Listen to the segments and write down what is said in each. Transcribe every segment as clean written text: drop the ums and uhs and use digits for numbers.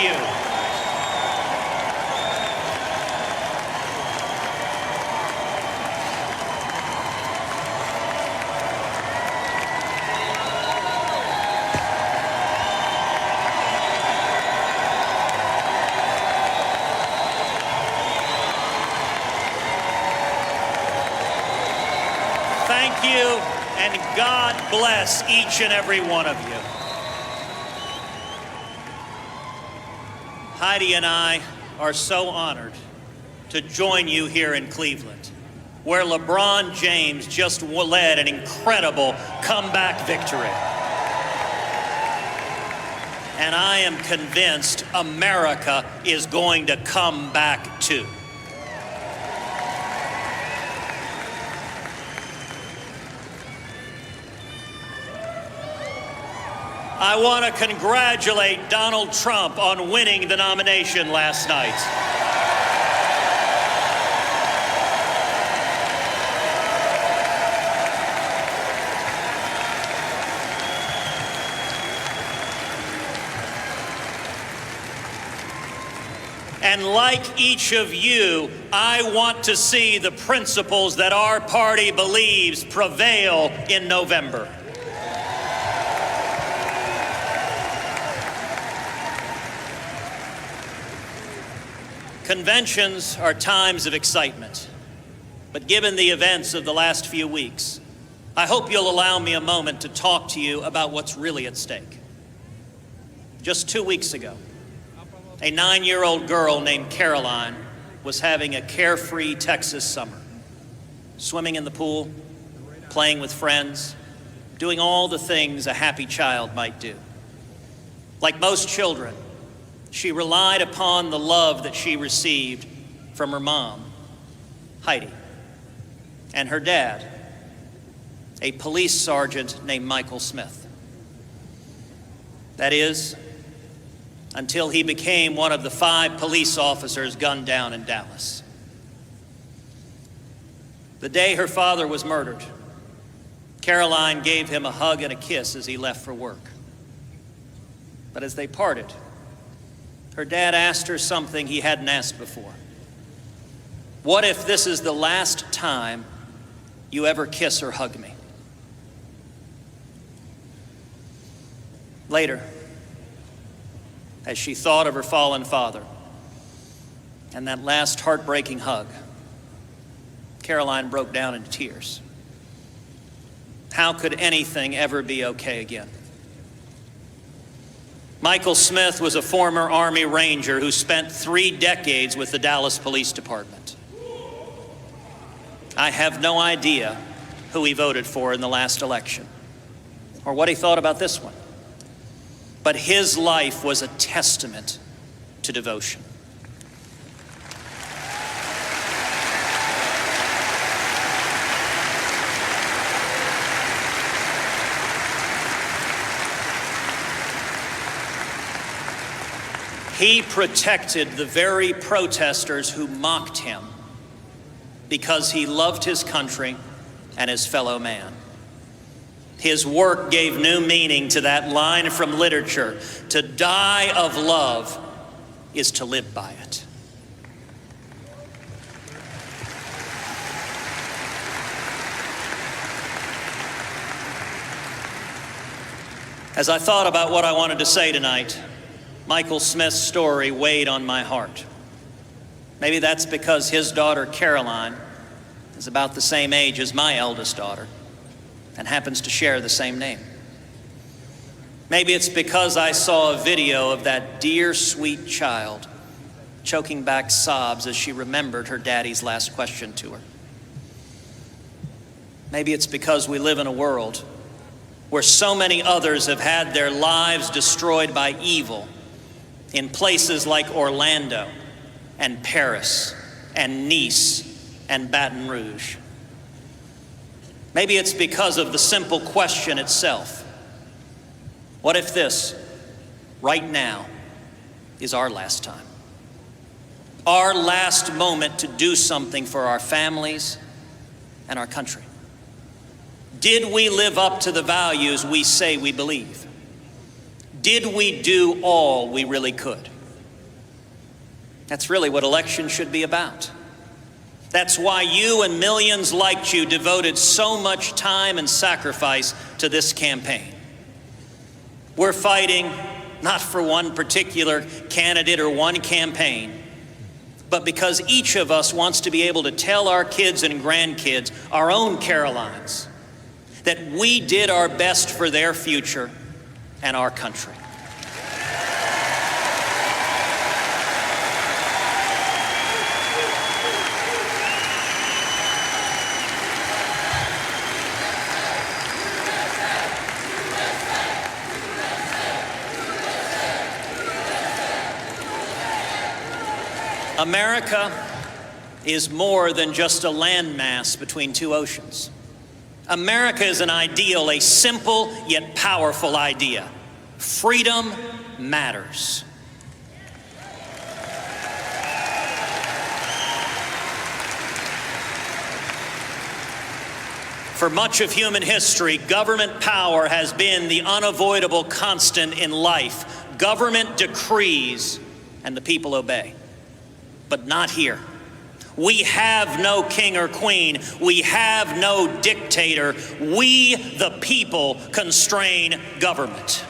you. Thank you, and God bless each and every one of you. Heidi and I are so honored to join you here in Cleveland, where LeBron James just led an incredible comeback victory. And I am convinced America is going to come back too. I want to congratulate Donald Trump on winning the nomination last night. And like each of you, I want to see the principles that our party believes prevail in November. Conventions are times of excitement, but given the events of the last few weeks, I hope you'll allow me a moment to talk to you about what's really at stake. Just 2 weeks ago, a 9-year-old girl named Caroline was having a carefree Texas summer, swimming in the pool, playing with friends, doing all the things a happy child might do. Like most children, she relied upon the love that she received from her mom, Heidi, and her dad, a police sergeant named Michael Smith. That is, until he became one of the 5 police officers gunned down in Dallas. The day her father was murdered, Caroline gave him a hug and a kiss as he left for work. But as they parted, her dad asked her something he hadn't asked before. What if this is the last time you ever kiss or hug me? Later, as she thought of her fallen father and that last heartbreaking hug, Caroline broke down into tears. How could anything ever be okay again? Michael Smith was a former Army Ranger who spent 3 decades with the Dallas Police Department. I have no idea who he voted for in the last election or what he thought about this one. But his life was a testament to devotion. He protected the very protesters who mocked him because he loved his country and his fellow man. His work gave new meaning to that line from literature: to die of love is to live by it. As I thought about what I wanted to say tonight, Michael Smith's story weighed on my heart. Maybe that's because his daughter, Caroline, is about the same age as my eldest daughter and happens to share the same name. Maybe it's because I saw a video of that dear, sweet child choking back sobs as she remembered her daddy's last question to her. Maybe it's because we live in a world where so many others have had their lives destroyed by evil in places like Orlando and Paris and Nice and Baton Rouge. Maybe it's because of the simple question itself: what if this, right now, is our last time? Our last moment to do something for our families and our country? Did we live up to the values we say we believe? Did we do all we really could? That's really what elections should be about. That's why you and millions like you devoted so much time and sacrifice to this campaign. We're fighting not for one particular candidate or one campaign, but because each of us wants to be able to tell our kids and grandkids, our own Carolines, that we did our best for their future and our country. America is more than just a landmass between two oceans. America is an ideal, a simple yet powerful idea. Freedom matters. For much of human history, government power has been the unavoidable constant in life. Government decrees and the people obey. But not here. We have no king or queen. We have no dictator. We, the people, constrain government.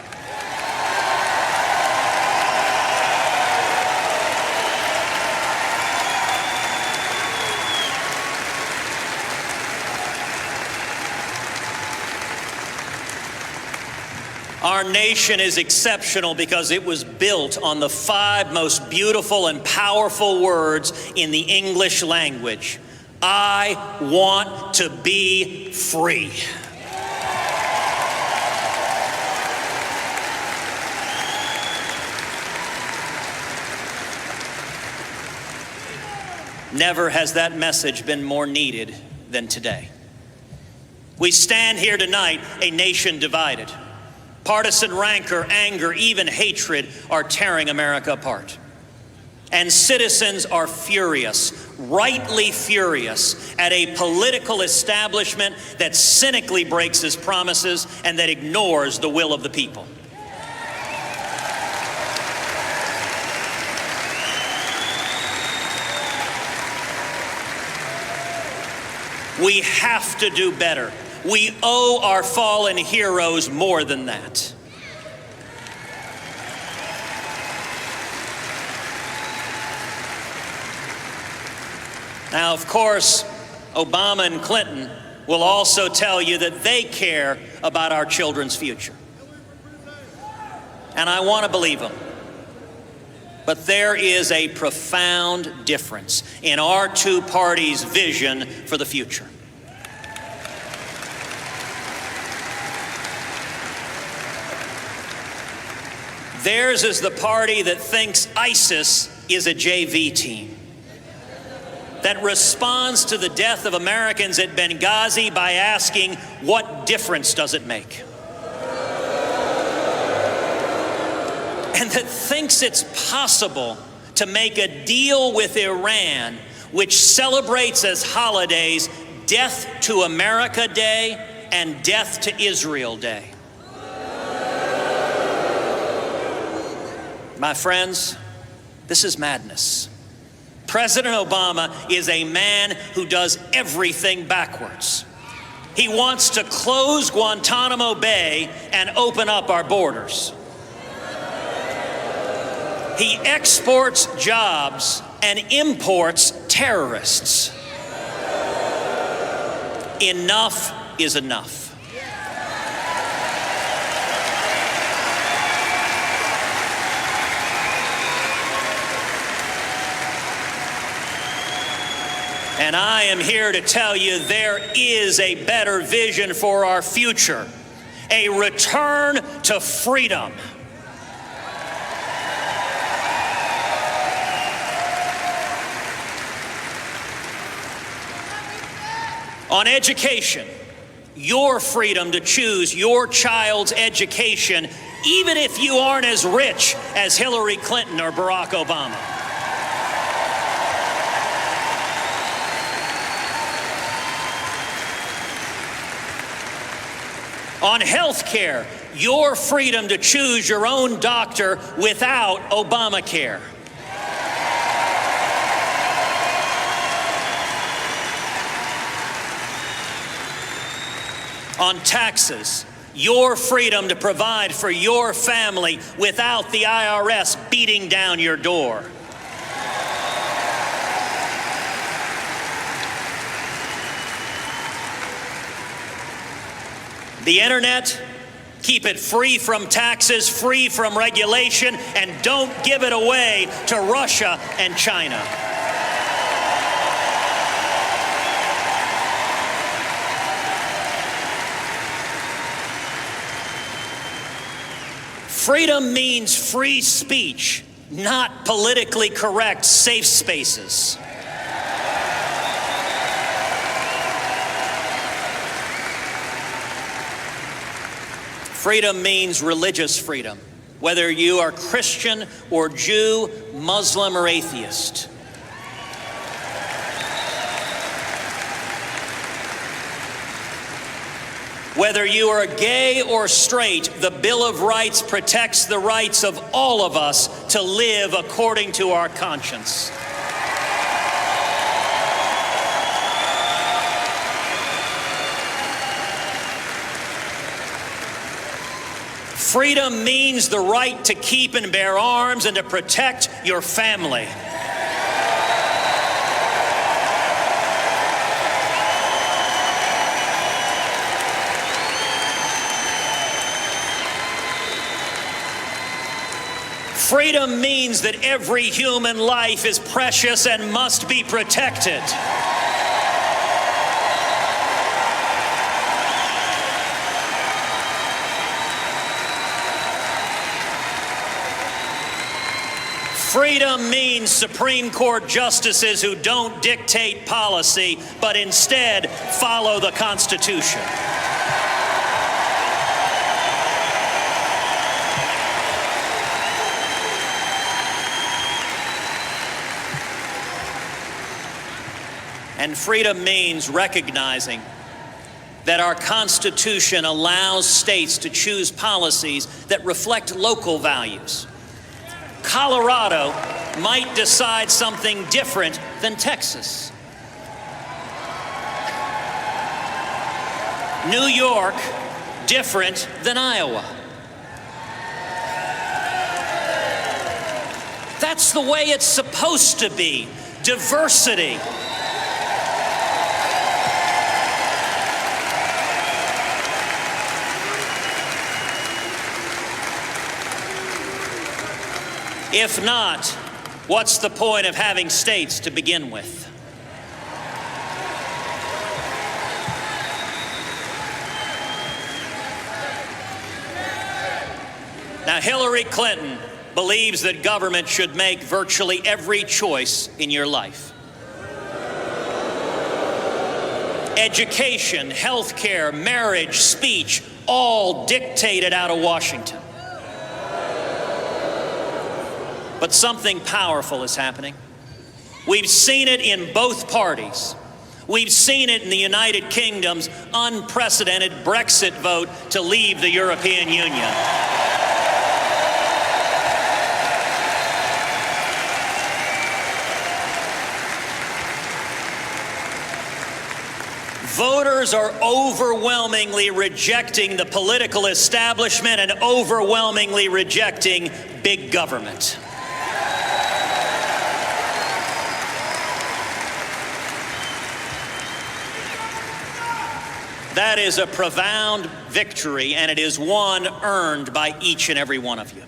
Our nation is exceptional because it was built on the 5 most beautiful and powerful words in the English language. I want to be free. Never has that message been more needed than today. We stand here tonight, a nation divided. Partisan rancor, anger, even hatred are tearing America apart. And citizens are furious, rightly furious, at a political establishment that cynically breaks its promises and that ignores the will of the people. We have to do better. We owe our fallen heroes more than that. Now, of course, Obama and Clinton will also tell you that they care about our children's future. And I want to believe them. But there is a profound difference in our two parties' vision for the future. Theirs is the party that thinks ISIS is a JV team, that responds to the death of Americans at Benghazi by asking, what difference does it make? And that thinks it's possible to make a deal with Iran, which celebrates as holidays Death to America Day and Death to Israel Day. My friends, this is madness. President Obama is a man who does everything backwards. He wants to close Guantanamo Bay and open up our borders. He exports jobs and imports terrorists. Enough is enough. And I am here to tell you there is a better vision for our future, a return to freedom. On education, your freedom to choose your child's education, even if you aren't as rich as Hillary Clinton or Barack Obama. On health care, your freedom to choose your own doctor without Obamacare. on taxes, your freedom to provide for your family without the IRS beating down your door. The internet, keep it free from taxes, free from regulation, and don't give it away to Russia and China. Freedom means free speech, not politically correct safe spaces. Freedom means religious freedom, whether you are Christian or Jew, Muslim or atheist. Whether you are gay or straight, the Bill of Rights protects the rights of all of us to live according to our conscience. Freedom means the right to keep and bear arms and to protect your family. Freedom means that every human life is precious and must be protected. Freedom means Supreme Court justices who don't dictate policy, but instead follow the Constitution. And freedom means recognizing that our Constitution allows states to choose policies that reflect local values. Colorado might decide something different than Texas. New York, different than Iowa. That's the way it's supposed to be. Diversity. If not, what's the point of having states to begin with? Now, Hillary Clinton believes that government should make virtually every choice in your life. Education, health care, marriage, speech, all dictated out of Washington. But something powerful is happening. We've seen it in both parties. We've seen it in the United Kingdom's unprecedented Brexit vote to leave the European Union. Voters are overwhelmingly rejecting the political establishment and overwhelmingly rejecting big government. That is a profound victory, and it is one earned by each and every one of you.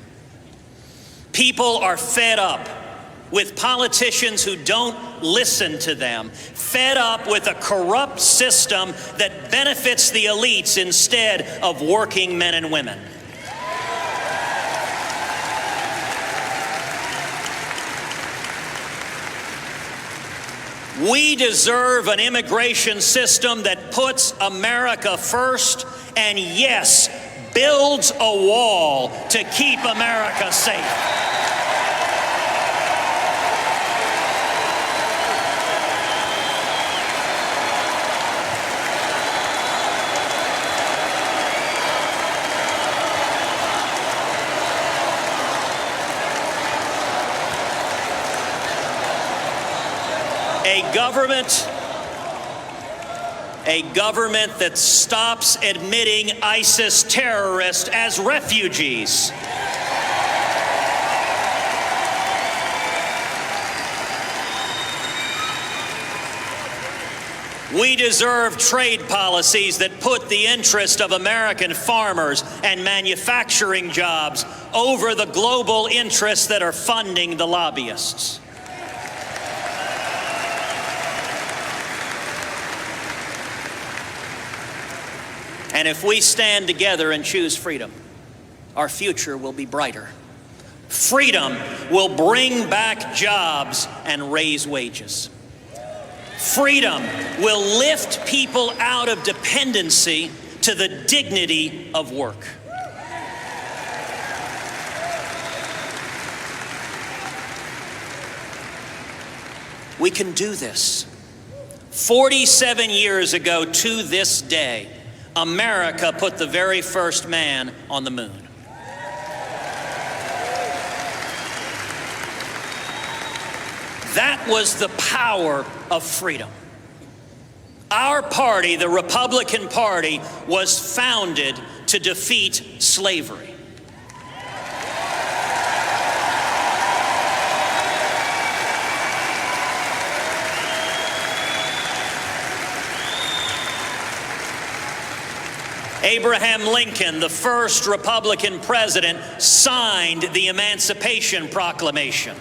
People are fed up with politicians who don't listen to them, fed up with a corrupt system that benefits the elites instead of working men and women. We deserve an immigration system that puts America first and, yes, builds a wall to keep America safe. A government that stops admitting ISIS terrorists as refugees. We deserve trade policies that put the interest of American farmers and manufacturing jobs over the global interests that are funding the lobbyists. And if we stand together and choose freedom, our future will be brighter. Freedom will bring back jobs and raise wages. Freedom will lift people out of dependency to the dignity of work. We can do this. 47 years ago to this day, America put the very first man on the moon. That was the power of freedom. Our party, the Republican Party, was founded to defeat slavery. Abraham Lincoln, the first Republican president, signed the Emancipation Proclamation.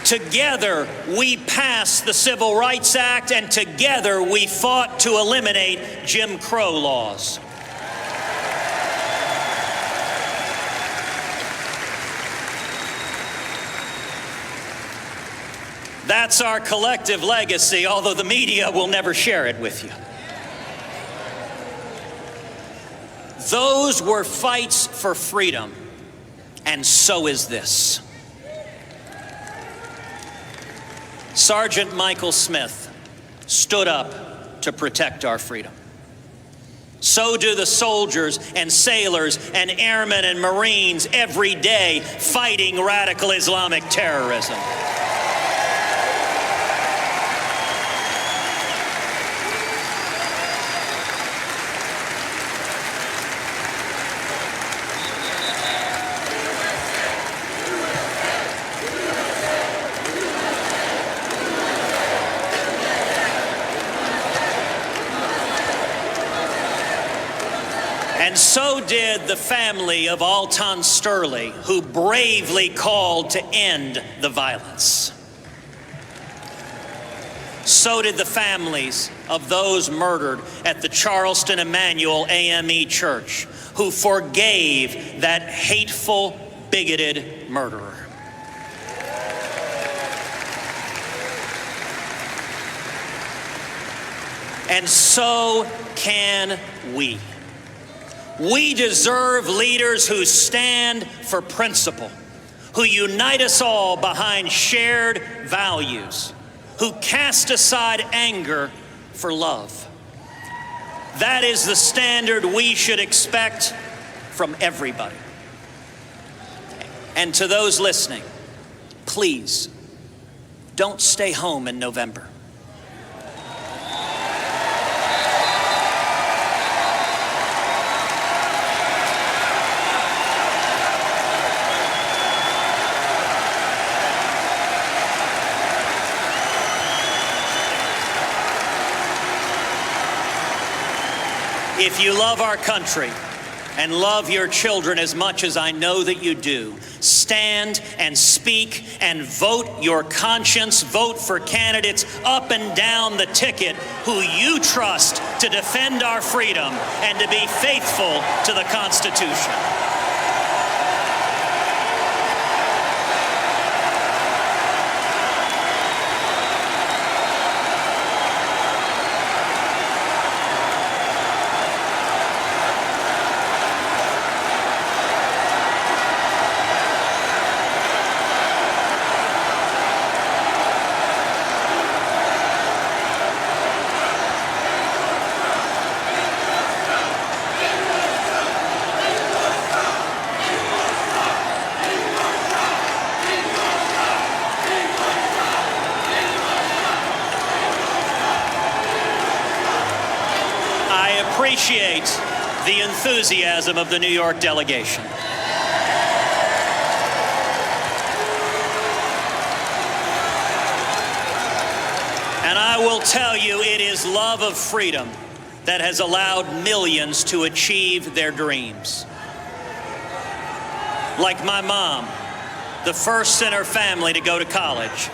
Together, we passed the Civil Rights Act, and together we fought to eliminate Jim Crow laws. That's our collective legacy, although the media will never share it with you. Those were fights for freedom, and so is this. Sergeant Michael Smith stood up to protect our freedom. So do the soldiers and sailors and airmen and Marines every day fighting radical Islamic terrorism. And so did the family of Alton Sterling, who bravely called to end the violence. So did the families of those murdered at the Charleston Emmanuel AME Church, who forgave that hateful, bigoted murderer. And so can we. We deserve leaders who stand for principle, who unite us all behind shared values, who cast aside anger for love. That is the standard we should expect from everybody. And to those listening, please don't stay home in November. If you love our country and love your children as much as I know that you do, stand and speak and vote your conscience. Vote for candidates up and down the ticket who you trust to defend our freedom and to be faithful to the Constitution. appreciate the enthusiasm of the New York delegation. And I will tell you, it is love of freedom that has allowed millions to achieve their dreams. Like my mom, the first in her family to go to college.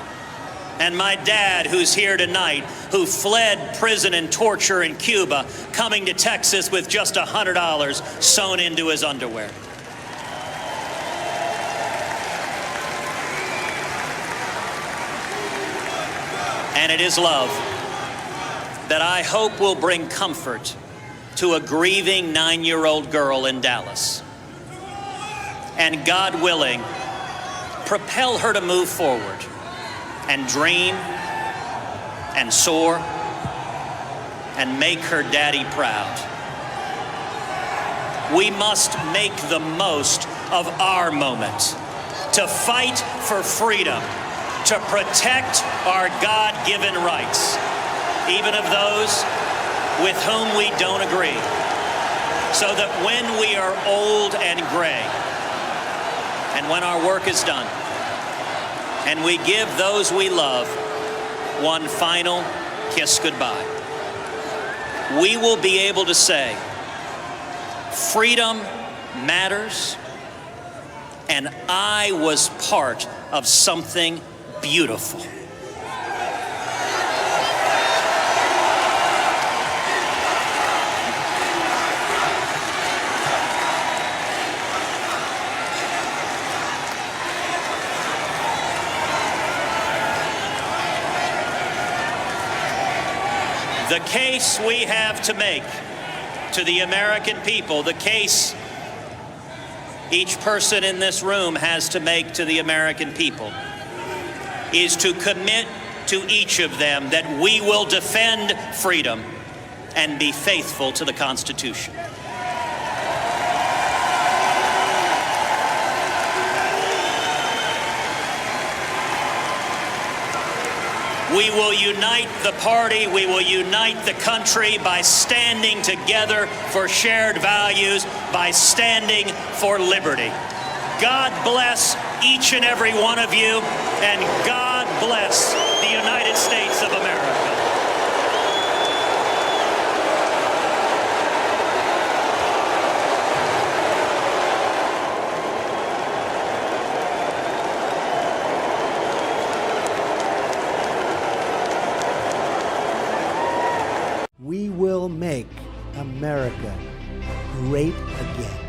And my dad, who's here tonight, who fled prison and torture in Cuba, coming to Texas with just $100 sewn into his underwear. And it is love that I hope will bring comfort to a grieving 9-year-old girl in Dallas. And God willing, propel her to move forward and dream and soar and make her daddy proud. We must make the most of our moment to fight for freedom, to protect our God-given rights, even of those with whom we don't agree, so that when we are old and gray, and when our work is done, and we give those we love one final kiss goodbye, we will be able to say, freedom matters, and I was part of something beautiful. The case we have to make to the American people, the case each person in this room has to make to the American people, is to commit to each of them that we will defend freedom and be faithful to the Constitution. We will unite the party, we will unite the country by standing together for shared values, by standing for liberty. God bless each and every one of you, and God bless the United States of America. We will make America great again.